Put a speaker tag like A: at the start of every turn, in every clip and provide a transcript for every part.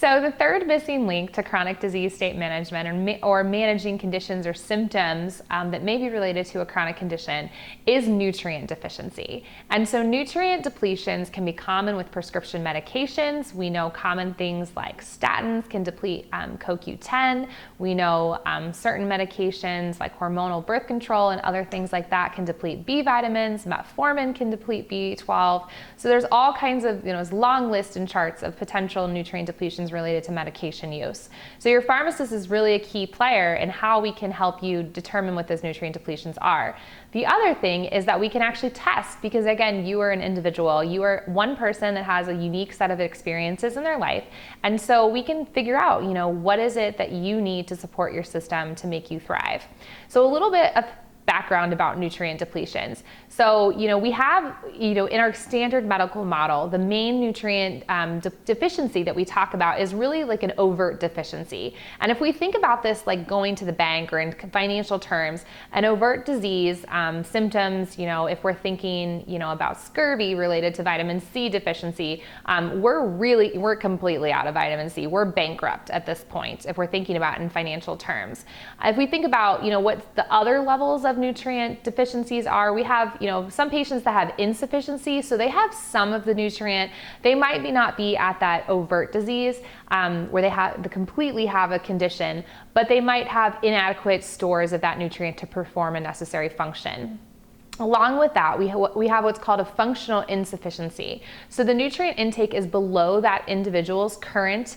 A: So the third missing link to chronic disease state management or managing conditions or symptoms that may be related to a chronic condition is nutrient deficiency. And so nutrient depletions can be common with prescription medications. We know common things like statins can deplete CoQ10. We know certain medications like hormonal birth control and other things like that can deplete B vitamins. Metformin can deplete B12. So there's all kinds of, this long list and charts of potential nutrient depletions related to medication use. So your pharmacist is really a key player in how we can help you determine what those nutrient depletions are. The other thing is that we can actually test, because again, you are an individual. You are one person that has a unique set of experiences in their life. And so we can figure out, what is it that you need to support your system to make you thrive. So a little bit of background about nutrient depletions. So, we have, in our standard medical model, the main nutrient deficiency that we talk about is really like an overt deficiency. And if we think about this like going to the bank or in financial terms, an overt disease symptoms, if we're thinking, about scurvy related to vitamin C deficiency, we're completely out of vitamin C. We're bankrupt at this point if we're thinking about it in financial terms. If we think about, what the other levels of nutrient deficiencies are, we have, some patients that have insufficiency, so they have some of the nutrient. They might not be at that overt disease where they completely have a condition, but they might have inadequate stores of that nutrient to perform a necessary function. Along with that, we have what's called a functional insufficiency. So the nutrient intake is below that individual's current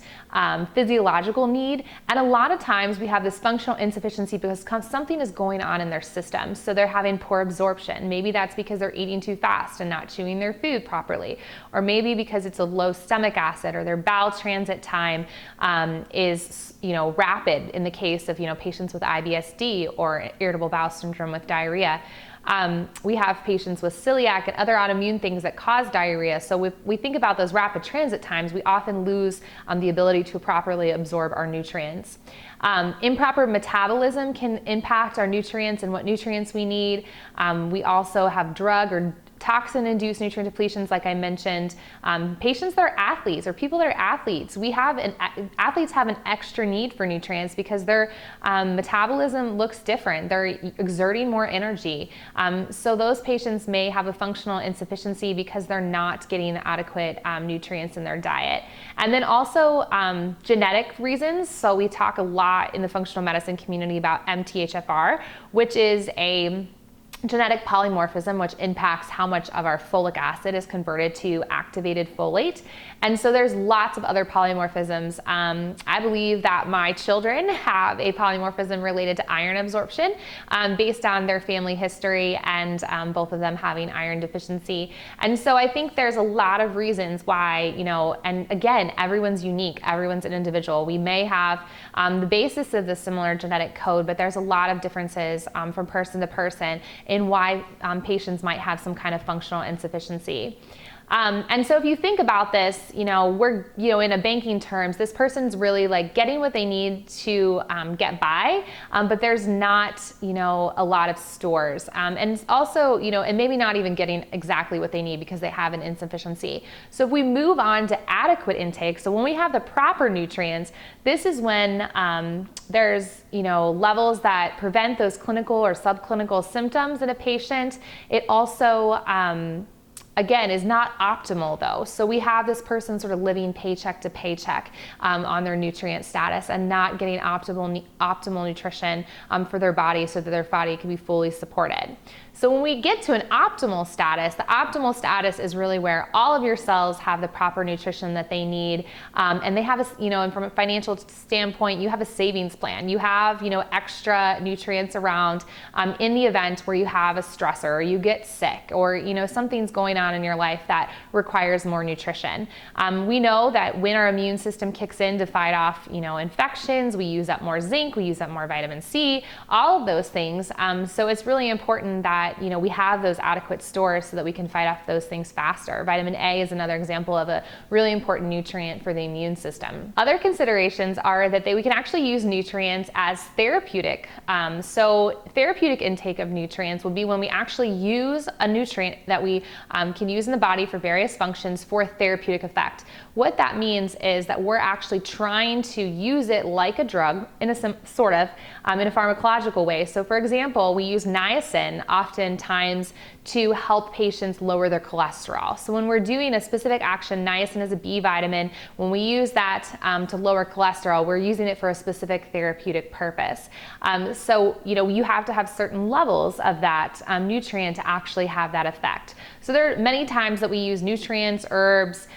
A: physiological need. And a lot of times we have this functional insufficiency because something is going on in their system. So they're having poor absorption. Maybe that's because they're eating too fast and not chewing their food properly. Or maybe because it's a low stomach acid or their bowel transit time is rapid in the case of patients with IBS-D or irritable bowel syndrome with diarrhea. We have patients with celiac and other autoimmune things that cause diarrhea. So if we think about those rapid transit times, we often lose the ability to properly absorb our nutrients. Improper metabolism can impact our nutrients and what nutrients we need. We also have drug or toxin-induced nutrient depletions, like I mentioned. Patients that are athletes or people that are athletes, athletes have an extra need for nutrients because their metabolism looks different. They're exerting more energy. So those patients may have a functional insufficiency because they're not getting adequate nutrients in their diet. And then also genetic reasons. So we talk a lot in the functional medicine community about MTHFR, which is a genetic polymorphism, which impacts how much of our folic acid is converted to activated folate. And so there's lots of other polymorphisms. I believe that my children have a polymorphism related to iron absorption based on their family history and both of them having iron deficiency. And so I think there's a lot of reasons why, and again, everyone's unique, everyone's an individual. We may have the basis of the similar genetic code, but there's a lot of differences from person to person in why patients might have some kind of functional insufficiency. And so if you think about this, we're, in a banking terms, this person's really like getting what they need to get by, but there's not, a lot of stores. And also, and maybe not even getting exactly what they need because they have an insufficiency. So if we move on to adequate intake, so when we have the proper nutrients, this is when there's, levels that prevent those clinical or subclinical symptoms in a patient. It also, again, is not optimal though. So we have this person sort of living paycheck to paycheck on their nutrient status and not getting optimal nutrition for their body so that their body can be fully supported. So when we get to an optimal status, the optimal status is really where all of your cells have the proper nutrition that they need. And they have and from a financial standpoint, you have a savings plan. You have, extra nutrients around in the event where you have a stressor or you get sick or, something's going on in your life that requires more nutrition. We know that when our immune system kicks in to fight off, infections, we use up more zinc, we use up more vitamin C, all of those things. So it's really important that we have those adequate stores so that we can fight off those things faster. Vitamin A is another example of a really important nutrient for the immune system. Other considerations are that we can actually use nutrients as therapeutic. So therapeutic intake of nutrients would be when we actually use a nutrient that we can use in the body for various functions for therapeutic effect. What that means is that we're actually trying to use it like a drug in a sort of in a pharmacological way. So for example, we use niacin oftentimes to help patients lower their cholesterol. So when we're doing a specific action, niacin is a B vitamin. When we use that to lower cholesterol, we're using it for a specific therapeutic purpose. So you have to have certain levels of that nutrient to actually have that effect. So there are many times that we use nutrients, herbs,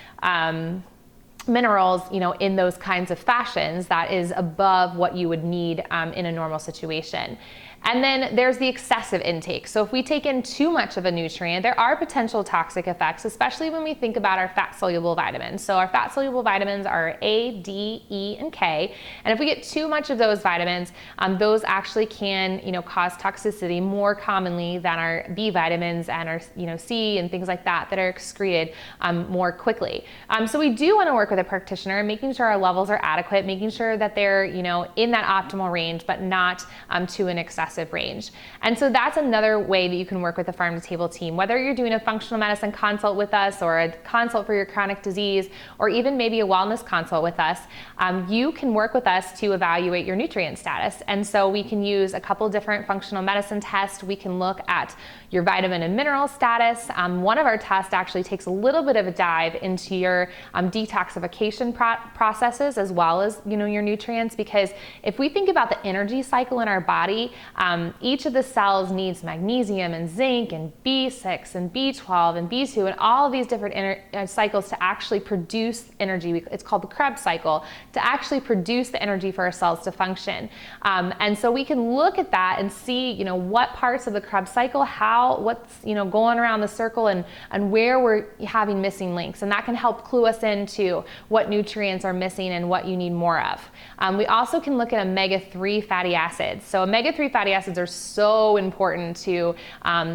A: minerals, in those kinds of fashions that is above what you would need in a normal situation. And then there's the excessive intake. So if we take in too much of a nutrient, there are potential toxic effects, especially when we think about our fat-soluble vitamins. So our fat-soluble vitamins are A, D, E, and K. And if we get too much of those vitamins, those actually can, cause toxicity more commonly than our B vitamins and our, C and things like that are excreted more quickly. So we do want to work with a practitioner, making sure our levels are adequate, making sure that they're, in that optimal range, but not to an excessive range. And so that's another way that you can work with the farm to table team. Whether you're doing a functional medicine consult with us or a consult for your chronic disease, or even maybe a wellness consult with us, you can work with us to evaluate your nutrient status. And so we can use a couple different functional medicine tests. We can look at your vitamin and mineral status. One of our tests actually takes a little bit of a dive into your detoxification processes as well as your nutrients, because if we think about the energy cycle in our body, each of the cells needs magnesium and zinc and B6 and B12 and B2 and all of these different cycles to actually produce energy. It's called the Krebs cycle, to actually produce the energy for our cells to function. And so we can look at that and see, what parts of the Krebs cycle, what's going around the circle and where we're having missing links. And that can help clue us into what nutrients are missing and what you need more of. We also can look at omega-3 fatty acids. So omega-3 fatty acids are so important to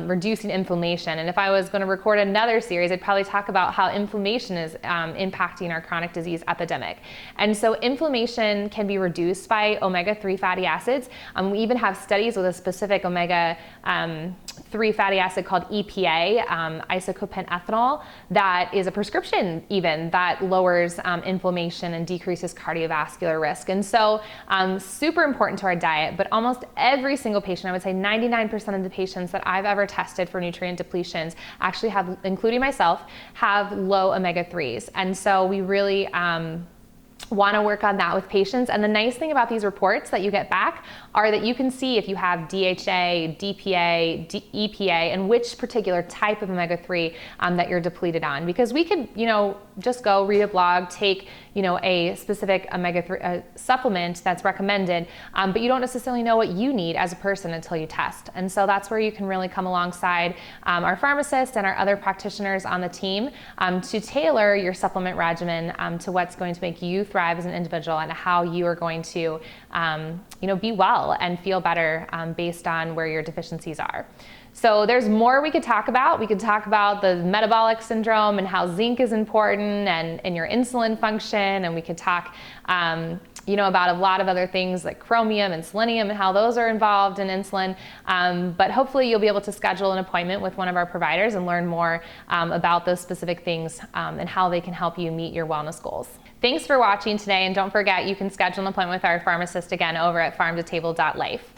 A: reducing inflammation. And if I was going to record another series, I'd probably talk about how inflammation is impacting our chronic disease epidemic. And so inflammation can be reduced by omega-3 fatty acids. We even have studies with a specific omega-3 fatty acid called EPA, isopropanol, that is a prescription even that lowers inflammation and decreases cardiovascular risk. And so super important to our diet, but almost every single patient, I would say 99% of the patients that I've ever tested for nutrient depletions actually have, including myself, have low omega-3s. And so we really want to work on that with patients. And the nice thing about these reports that you get back are that you can see if you have DHA, DPA, EPA, and which particular type of omega-3 that you're depleted on. Because we could, just go read a blog, take, a specific omega-3 supplement that's recommended, but you don't necessarily know what you need as a person until you test. And so that's where you can really come alongside our pharmacist and our other practitioners on the team to tailor your supplement regimen to what's going to make you thrive as an individual and how you are going to, be well and feel better based on where your deficiencies are. So there's more we could talk about. We could talk about the metabolic syndrome and how zinc is important and your insulin function. And we could talk, about a lot of other things like chromium and selenium and how those are involved in insulin. But hopefully you'll be able to schedule an appointment with one of our providers and learn more about those specific things and how they can help you meet your wellness goals. Thanks for watching today. And don't forget, you can schedule an appointment with our pharmacist again over at farmtotable.life.